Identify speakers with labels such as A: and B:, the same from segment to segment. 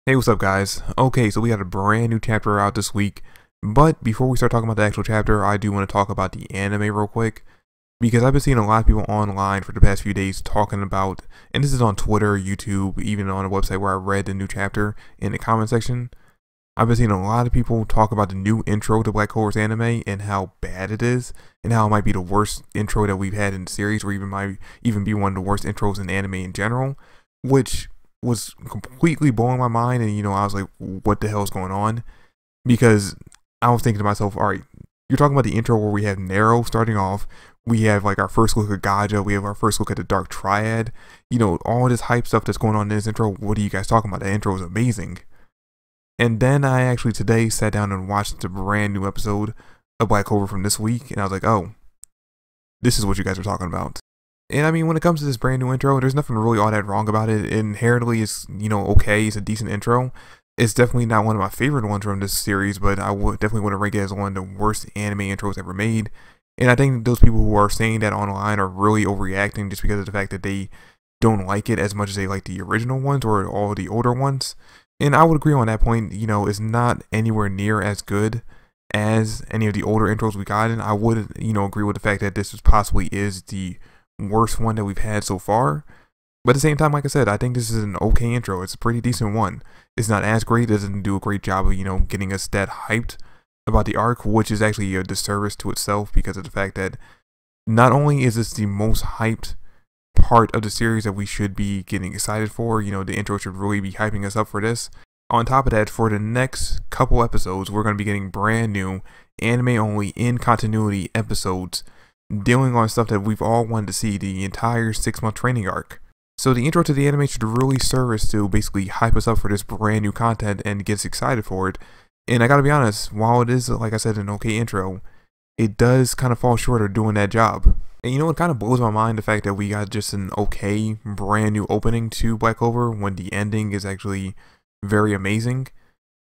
A: Hey, what's up, guys? Okay, so we got a brand new chapter out this week, but before we start talking about the actual chapter, I do want to talk about the anime real quick, because I've been seeing a lot of people online for the past few days talking about, and this is on Twitter, YouTube, even on a website where I read the new chapter in the comment section. I've been seeing a lot of people talk about the new intro to Black Clover's anime and how bad it is, and how it might be the worst intro that we've had in the series, or even might even be one of the worst intros in anime in general, which was completely blowing my mind. And I was like, what the hell is going on? Because I was thinking to myself, all right, you're talking about the intro where we have Nero starting off, we have like our first look at Gaja, we have our first look at the Dark Triad, all this hype stuff that's going on in this intro. What are you guys talking about? That intro is amazing. And then I actually today sat down and watched the brand new episode of Black Clover from this week, and I was like, oh, this is what you guys are talking about. And I mean, when it comes to this brand new intro, there's nothing really all that wrong about it. Inherently, it's, okay, it's a decent intro. It's definitely not one of my favorite ones from this series, but I would definitely want to rank it as one of the worst anime intros ever made. And I think those people who are saying that online are really overreacting just because of the fact that they don't like it as much as they like the original ones or all the older ones. And I would agree on that point. It's not anywhere near as good as any of the older intros we got. And I would, agree with the fact that this possibly is the worst one that we've had so far. But at the same time, like I said, I think this is an okay intro. It's a pretty decent one. It's not as great. It doesn't do a great job of, getting us that hyped about the arc, which is actually a disservice to itself because of the fact that not only is this the most hyped part of the series that we should be getting excited for, the intro should really be hyping us up for this. On top of that, for the next couple episodes, we're going to be getting brand new anime only in continuity episodes dealing on stuff that we've all wanted to see, the entire 6-month training arc. So the intro to the anime should really serve us to basically hype us up for this brand new content and get us excited for it. And I gotta be honest, while it is, like I said, an okay intro, it does kind of fall short of doing that job. And it kind of blows my mind, the fact that we got just an okay brand new opening to Black Clover when the ending is actually very amazing.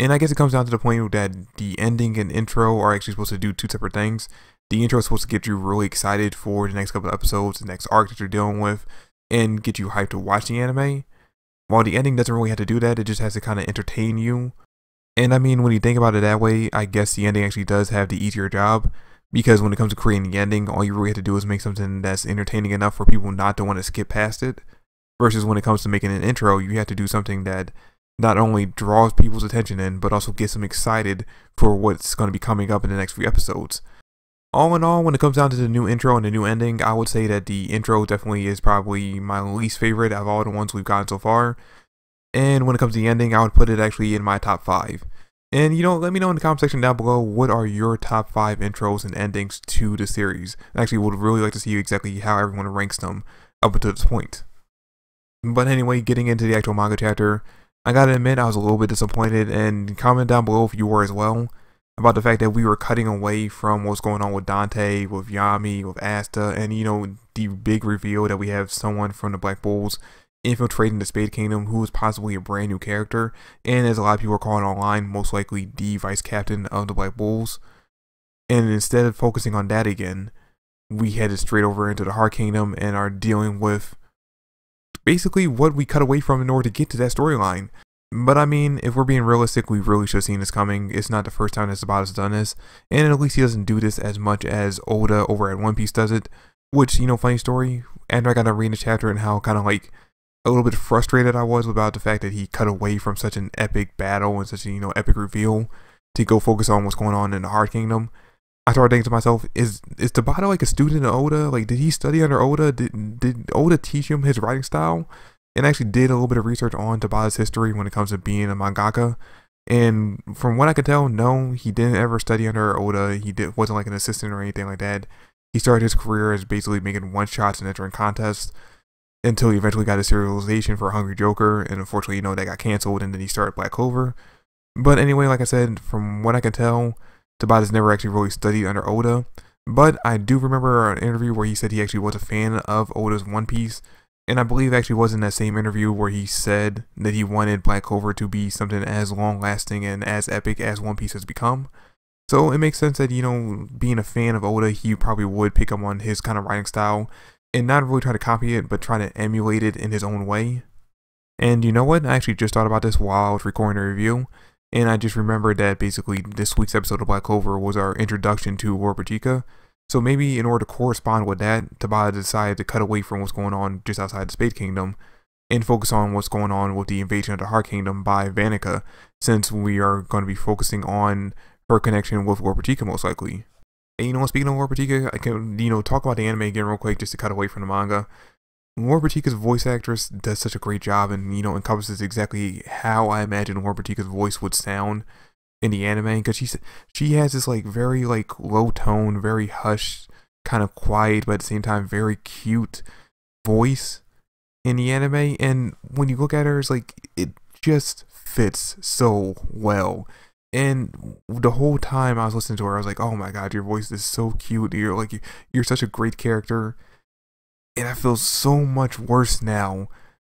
A: And I guess it comes down to the point that the ending and intro are actually supposed to do two separate things. The intro is supposed to get you really excited for the next couple of episodes, the next arc that you're dealing with, and get you hyped to watch the anime. While the ending doesn't really have to do that, it just has to kind of entertain you. And I mean, when you think about it that way, I guess the ending actually does have the easier job, because when it comes to creating the ending, all you really have to do is make something that's entertaining enough for people not to want to skip past it. Versus when it comes to making an intro, you have to do something that not only draws people's attention in, but also gets them excited for what's going to be coming up in the next few episodes. All in all, when it comes down to the new intro and the new ending, I would say that the intro definitely is probably my least favorite of all the ones we've gotten so far. And when it comes to the ending, I would put it actually in my top 5. And let me know in the comment section down below, what are your top 5 intros and endings to the series. I actually would really like to see exactly how everyone ranks them up until this point. But anyway, getting into the actual manga chapter, I gotta admit I was a little bit disappointed, and comment down below if you were as well, about the fact that we were cutting away from what's going on with Dante, with Yami, with Asta, and the big reveal that we have someone from the Black Bulls infiltrating the Spade Kingdom who is possibly a brand new character, and as a lot of people are calling online, most likely the vice captain of the Black Bulls. And instead of focusing on that again, we headed straight over into the Heart Kingdom and are dealing with basically what we cut away from in order to get to that storyline. But I mean, if we're being realistic, we really should have seen this coming. It's not the first time that Tabata's done this, and at least he doesn't do this as much as Oda over at One Piece does it. Which, funny story, after I got to read the chapter and how kind of like a little bit frustrated I was about the fact that he cut away from such an epic battle and such an epic reveal to go focus on what's going on in the Heart Kingdom, I started thinking to myself, is Tabata like a student of Oda? Like, did he study under Oda? Did Oda teach him his writing style? And actually did a little bit of research on Tabata's history when it comes to being a mangaka. And from what I could tell, no, he didn't ever study under Oda. He wasn't like an assistant or anything like that. He started his career as basically making one-shots and entering contests until he eventually got a serialization for Hungry Joker. And unfortunately, that got canceled, and then he started Black Clover. But anyway, like I said, from what I can tell, Tabata's never actually really studied under Oda. But I do remember an interview where he said he actually was a fan of Oda's One Piece. And I believe actually was in that same interview where he said that he wanted Black Clover to be something as long-lasting and as epic as One Piece has become. So it makes sense that, being a fan of Oda, he probably would pick up on his kind of writing style and not really try to copy it, but try to emulate it in his own way. And you know what? I actually just thought about this while I was recording a review, and I just remembered that basically this week's episode of Black Clover was our introduction to Warpatika. So maybe in order to correspond with that, Tabata decided to cut away from what's going on just outside the Space Kingdom and focus on what's going on with the invasion of the Heart Kingdom by Vanica, since we are going to be focusing on her connection with Warpatika most likely. And you know, speaking of Warpatika, I can, talk about the anime again real quick just to cut away from the manga. Warpatika's voice actress does such a great job and, encompasses exactly how I imagine Warpatika's voice would sound in the anime, because she has this very low tone, very hushed, kind of quiet, but at the same time very cute voice in the anime. And when you look at her, it's it just fits so well. And the whole time I was listening to her, I was like, oh my god, your voice is so cute. You're such a great character. And I feel so much worse now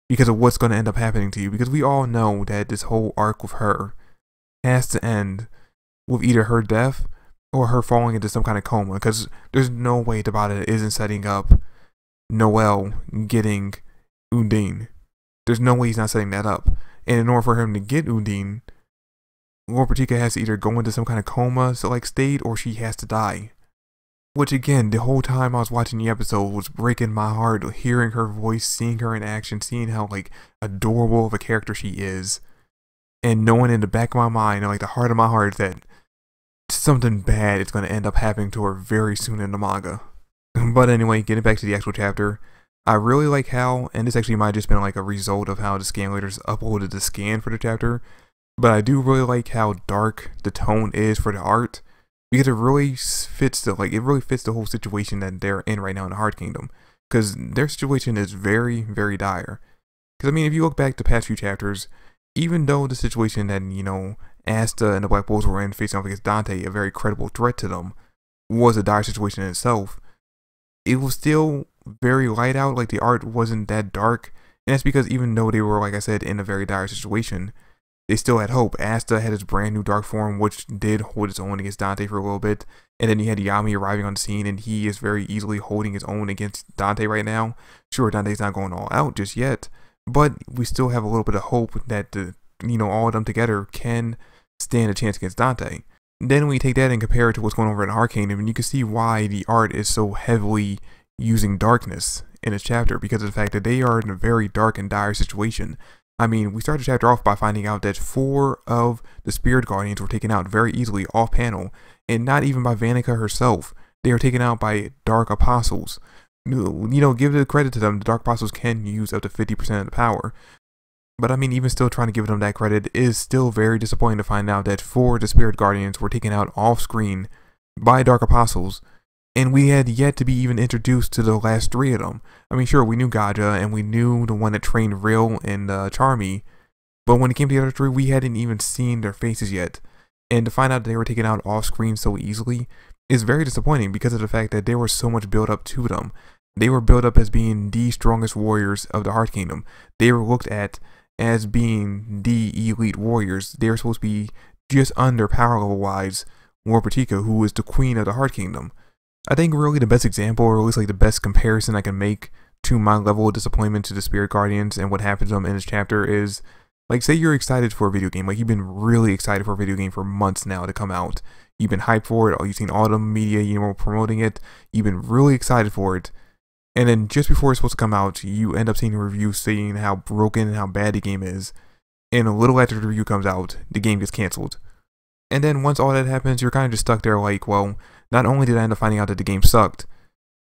A: because of what's going to end up happening to you. Because we all know that this whole arc with her has to end with either her death or her falling into some kind of coma. Because there's no way Tabata isn't setting up Noel getting Undine. There's no way he's not setting that up. And in order for him to get Undine, Warpatika has to either go into some kind of coma state, or she has to die. Which again, the whole time I was watching the episode was breaking my heart, hearing her voice, seeing her in action, seeing how adorable of a character she is, and knowing in the back of my mind, the heart of my heart, that something bad is going to end up happening to her very soon in the manga. But anyway, getting back to the actual chapter, I really like how, and this actually might have just been a result of how the scanlators uploaded the scan for the chapter, but I do really like how dark the tone is for the art. Because it really fits the whole situation that they're in right now in the Heart Kingdom. Because their situation is very, very dire. Because I mean, if you look back the past few chapters, even though the situation that, Asta and the Black Bulls were in facing off against Dante, a very credible threat to them, was a dire situation in itself, it was still very light out. The art wasn't that dark. And that's because even though they were, like I said, in a very dire situation, they still had hope. Asta had his brand new dark form, which did hold its own against Dante for a little bit. And then you had Yami arriving on the scene, and he is very easily holding his own against Dante right now. Sure, Dante's not going all out just yet, but we still have a little bit of hope that all of them together can stand a chance against Dante. Then we take that and compare it to what's going on over in the Heart Kingdom, and you can see why the art is so heavily using darkness in this chapter, because of the fact that they are in a very dark and dire situation. I mean, we started the chapter off by finding out that 4 of the Spirit Guardians were taken out very easily off panel, and not even by Vanica herself. They were taken out by Dark Apostles. Give the credit to them, the Dark Apostles can use up to 50% of the power. But I mean, even still trying to give them that credit is still very disappointing to find out that 4 of the Spirit Guardians were taken out off screen by Dark Apostles, and we had yet to be even introduced to the last 3 of them. I mean, sure, we knew Gaja, and we knew the one that trained Real and Charmy, but when it came to the other 3, we hadn't even seen their faces yet. And to find out they were taken out off screen so easily is very disappointing because of the fact that there was so much build up to them. They were built up as being the strongest warriors of the Heart Kingdom. They were looked at as being the elite warriors. They were supposed to be just under power level wise Warpatika, who is the queen of the Heart Kingdom. I think really the best example, or at least the best comparison I can make to my level of disappointment to the Spirit Guardians and what happens to them in this chapter is, say you're excited for a video game, you've been really excited for a video game for months now to come out. You've been hyped for it, you've seen all the media, promoting it, you've been really excited for it, and then just before it's supposed to come out, you end up seeing a review saying how broken and how bad the game is, and a little after the review comes out, the game gets cancelled. And then once all that happens, you're kind of just stuck there well, not only did I end up finding out that the game sucked,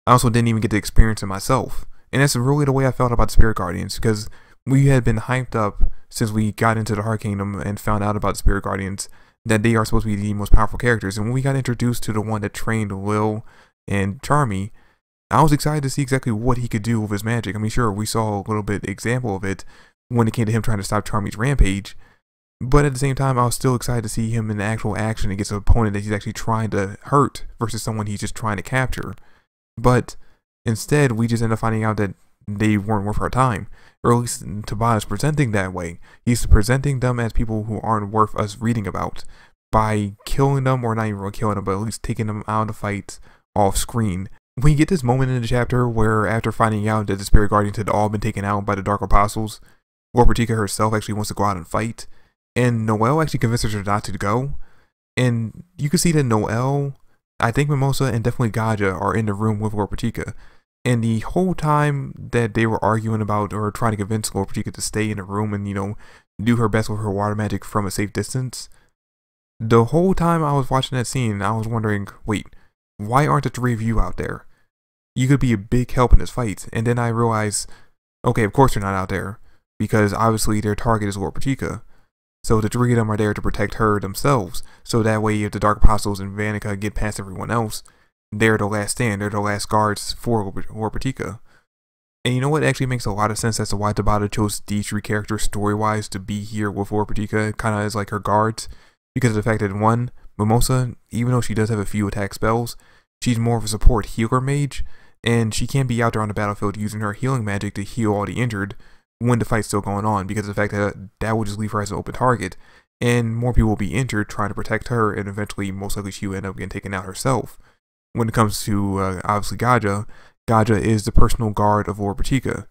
A: I also didn't even get to experience it myself. And that's really the way I felt about the Spirit Guardians, because we had been hyped up since we got into the Heart Kingdom and found out about the Spirit Guardians that they are supposed to be the most powerful characters. And when we got introduced to the one that trained Lil and Charmy, I was excited to see exactly what he could do with his magic. I mean, sure, we saw a little bit example of it when it came to him trying to stop Charmy's rampage, but at the same time, I was still excited to see him in actual action against an opponent that he's actually trying to hurt versus someone he's just trying to capture. But instead, we just end up finding out that they weren't worth our time. Or at least Tabata is presenting that way. He's presenting them as people who aren't worth us reading about by killing them, or not even really killing them, but at least taking them out of the fight off screen. We get this moment in the chapter where after finding out that the Spirit Guardians had all been taken out by the Dark Apostles, Warpatika herself actually wants to go out and fight, and Noelle actually convinces her not to go. And you can see that Noelle, I think Mimosa, and definitely Gaja are in the room with Warpatika. And the whole time that they were arguing about or trying to convince Warpatika to stay in the room and, do her best with her water magic from a safe distance, the whole time I was watching that scene, I was wondering, wait, why aren't the three of you out there? You could be a big help in this fight. And then I realized, okay, of course they're not out there, because obviously their target is Warpatika. So the three of them are there to protect her themselves. So that way, if the Dark Apostles and Vanica get past everyone else, they're the last stand. They're the last guards for Warpatika. And you know what actually makes a lot of sense as to why Tabata chose these three characters story-wise to be here with Warpatika, kind of as like her guards. Because of the fact that, one, Mimosa, even though she does have a few attack spells, she's more of a support healer mage, and she can't be out there on the battlefield using her healing magic to heal all the injured when the fight's still going on, because of the fact that that would just leave her as an open target, and more people will be injured trying to protect her, and eventually most likely she will end up getting taken out herself. When it comes to obviously Gaja is the personal guard of Warpatika.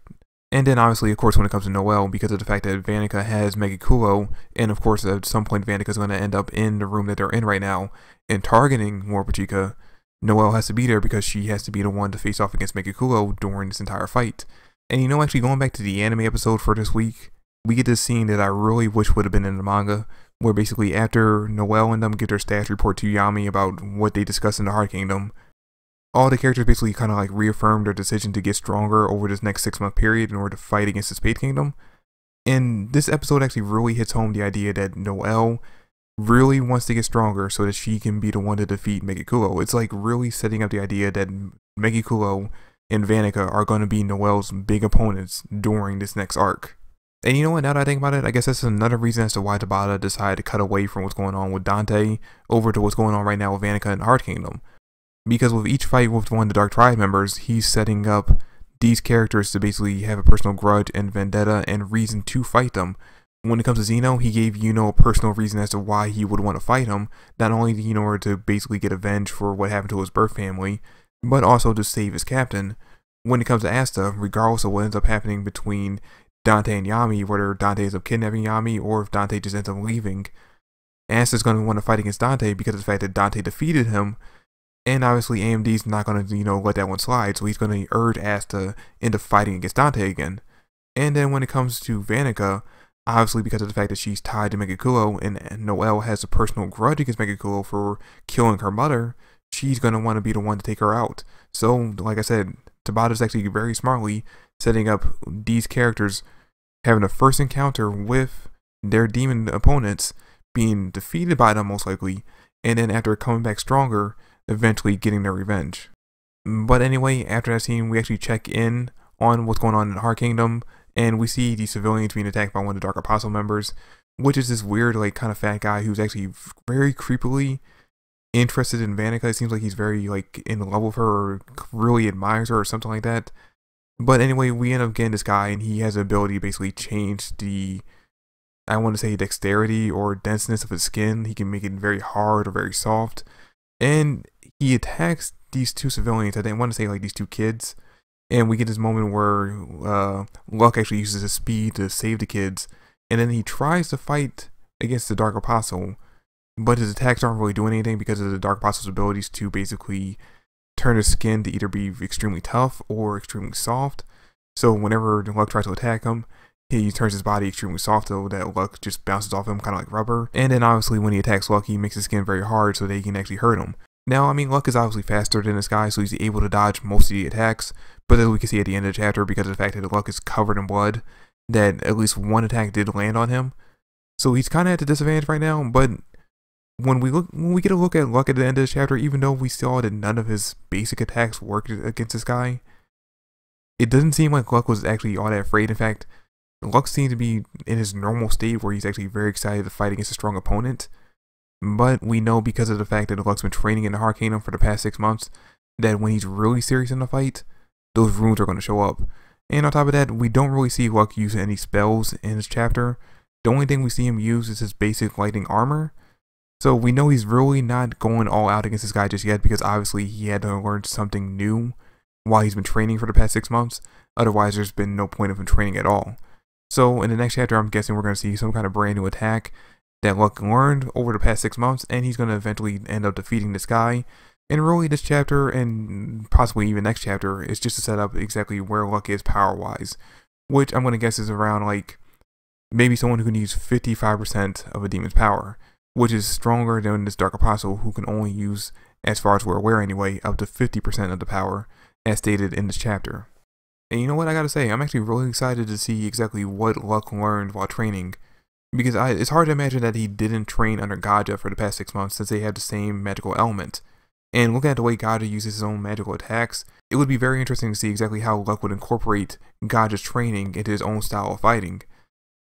A: And then obviously, of course, when it comes to Noelle, because of the fact that Vanica has Megikulo, and of course at some point Vanica's going to end up in the room that they're in right now and targeting Warpatika, Noelle has to be there because she has to be the one to face off against Megikulo during this entire fight. And actually going back to the anime episode for this week, we get this scene that I really wish would have been in the manga, where basically after Noelle and them give their status report to Yami about what they discussed in the Heart Kingdom, all the characters basically kind of like reaffirmed their decision to get stronger over this next 6-month period in order to fight against the Spade Kingdom. And this episode actually really hits home the idea that Noelle really wants to get stronger so that she can be the one to defeat Megikulo. It's like really setting up the idea that Megikulo and Vanica are going to be Noelle's big opponents during this next arc. And you know what, now that I think about it, I guess that's another reason as to why Tabata decided to cut away from what's going on with Dante over to what's going on right now with Vanica and the Heart Kingdom. Because with each fight with one of the Dark Triad members, he's setting up these characters to basically have a personal grudge and vendetta and reason to fight them. When it comes to Zeno, he gave Yuno a personal reason as to why he would want to fight him, not only to basically get avenged for what happened to his birth family, but also to save his captain. When it comes to Asta, regardless of what ends up happening between Dante and Yami, whether Dante ends up kidnapping Yami or if Dante just ends up leaving, Asta's going to want to fight against Dante because of the fact that Dante defeated him. And obviously AMD's not going to, let that one slide, so he's going to urge Asta into fighting against Dante again. And then when it comes to Vanica, obviously because of the fact that she's tied to Megikulo and Noelle has a personal grudge against Megikulo for killing her mother, she's going to want to be the one to take her out. So, like I said, Tabata's actually very smartly setting up these characters having a first encounter with their demon opponents, being defeated by them most likely, and then after coming back stronger, eventually getting their revenge. But anyway, after that scene, we actually check in on what's going on in the Heart Kingdom, and we see the civilians being attacked by one of the Dark Apostle members, which is this weird, kind of fat guy who's actually very creepily interested in Vanica. It seems like he's very, in love with her or really admires her or something like that. But anyway, we end up getting this guy, and he has the ability to basically change the, I want to say, dexterity or denseness of his skin. He can make it very hard or very soft. And he attacks these two civilians. I didn't want to say these two kids. And we get this moment where Luck actually uses his speed to save the kids. And then he tries to fight against the Dark Apostle. But his attacks aren't really doing anything because of the Dark Apostle's abilities to basically turn his skin to either be extremely tough or extremely soft. So whenever Luck tries to attack him, he turns his body extremely soft so that Luck just bounces off him kind of like rubber. And then obviously when he attacks Luck, he makes his skin very hard so that he can actually hurt him. Now, Luck is obviously faster than this guy, so he's able to dodge most of the attacks. But as we can see at the end of the chapter, because of the fact that Luck is covered in blood, that at least one attack did land on him. So he's kind of at a disadvantage right now. But when we get a look at Luck at the end of the chapter, even though we saw that none of his basic attacks worked against this guy, it doesn't seem like Luck was actually all that afraid. In fact, Luck seems to be in his normal state where he's actually very excited to fight against a strong opponent. But we know because of the fact that Luck's been training in the Heart Kingdom for the past 6 months, that when he's really serious in the fight, those runes are going to show up. And on top of that, we don't really see Luck use any spells in this chapter. The only thing we see him use is his basic lightning armor. So we know he's really not going all out against this guy just yet, because obviously he had to learn something new while he's been training for the past 6 months. Otherwise, there's been no point of him training at all. So in the next chapter, I'm guessing we're going to see some kind of brand new attack that Luck learned over the past 6 months, and he's going to eventually end up defeating this guy. And really, this chapter, and possibly even next chapter, is just to set up exactly where Luck is power-wise, which I'm going to guess is around, like, maybe someone who can use 55% of a demon's power, which is stronger than this Dark Apostle, who can only use, as far as we're aware anyway, up to 50% of the power, as stated in this chapter. And you know what I gotta say, I'm actually really excited to see exactly what Luck learned while training, because it's hard to imagine that he didn't train under Gaja for the past 6 months, since they have the same magical element. And looking at the way Gaja uses his own magical attacks, it would be very interesting to see exactly how Luck would incorporate Gaja's training into his own style of fighting.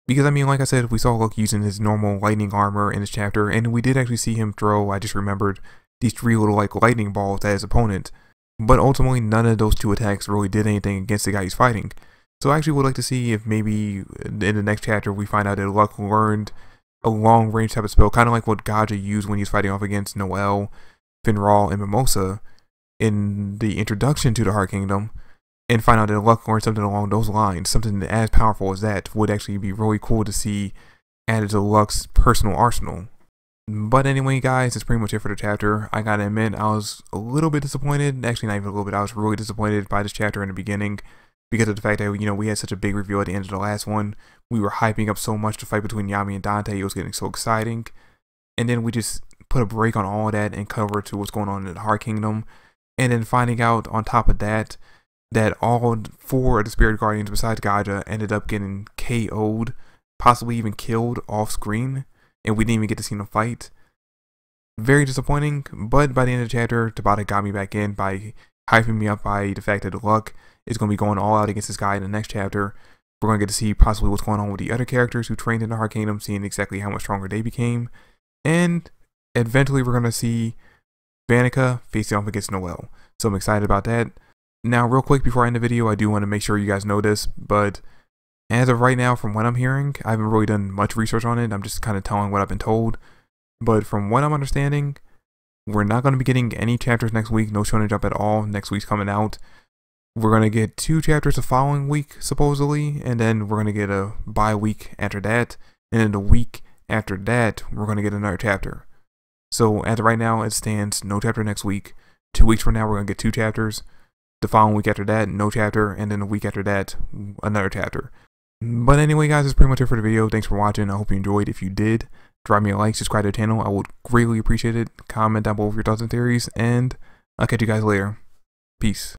A: Because I mean, like I said, we saw Luck using his normal lightning armor in this chapter, and we did actually see him throw, I just remembered, these 3 little like lightning balls at his opponent. But ultimately, none of those 2 attacks really did anything against the guy he's fighting. So I actually would like to see if maybe in the next chapter we find out that Luck learned a long range type of spell, kind of like what Gaja used when he was fighting off against Noelle, Finral, and Mimosa in the introduction to the Heart Kingdom, and find out that Luck learned something along those lines. Something as powerful as that would actually be really cool to see added to Luck's personal arsenal. But anyway, guys, that's pretty much it for the chapter. I gotta admit, I was a little bit disappointed. Actually, not even a little bit. I was really disappointed by this chapter in the beginning because of the fact that, you know, we had such a big reveal at the end of the last one. We were hyping up so much the fight between Yami and Dante. It was getting so exciting. And then we just put a break on all of that and cover to what's going on in the Heart Kingdom. And then finding out on top of that, that all 4 of the Spirit Guardians besides Gaja ended up getting KO'd, possibly even killed off screen. And we didn't even get to see them fight. Very disappointing, but by the end of the chapter, Tabata got me back in by hyping me up by the fact that Luck is going to be going all out against this guy in the next chapter. We're going to get to see possibly what's going on with the other characters who trained in the Heart Kingdom, seeing exactly how much stronger they became. And eventually we're going to see Vanica facing off against Noelle. So I'm excited about that. Now, real quick before I end the video, I do want to make sure you guys know this, but as of right now, from what I'm hearing, I haven't really done much research on it. I'm just kind of telling what I've been told. But from what I'm understanding, we're not going to be getting any chapters next week. No Shonen Jump at all. Next week's coming out. We're going to get 2 chapters the following week, supposedly. And then we're going to get a bye-week after that. And then the week after that, we're going to get another chapter. So as of right now, it stands no chapter next week. 2 weeks from now, we're going to get 2 chapters. The following week after that, no chapter. And then the week after that, another chapter. But anyway, guys, that's pretty much it for the video. Thanks for watching. I hope you enjoyed. If you did, drop me a like, subscribe to the channel. I would greatly appreciate it. Comment down below with your thoughts and theories, and I'll catch you guys later. Peace.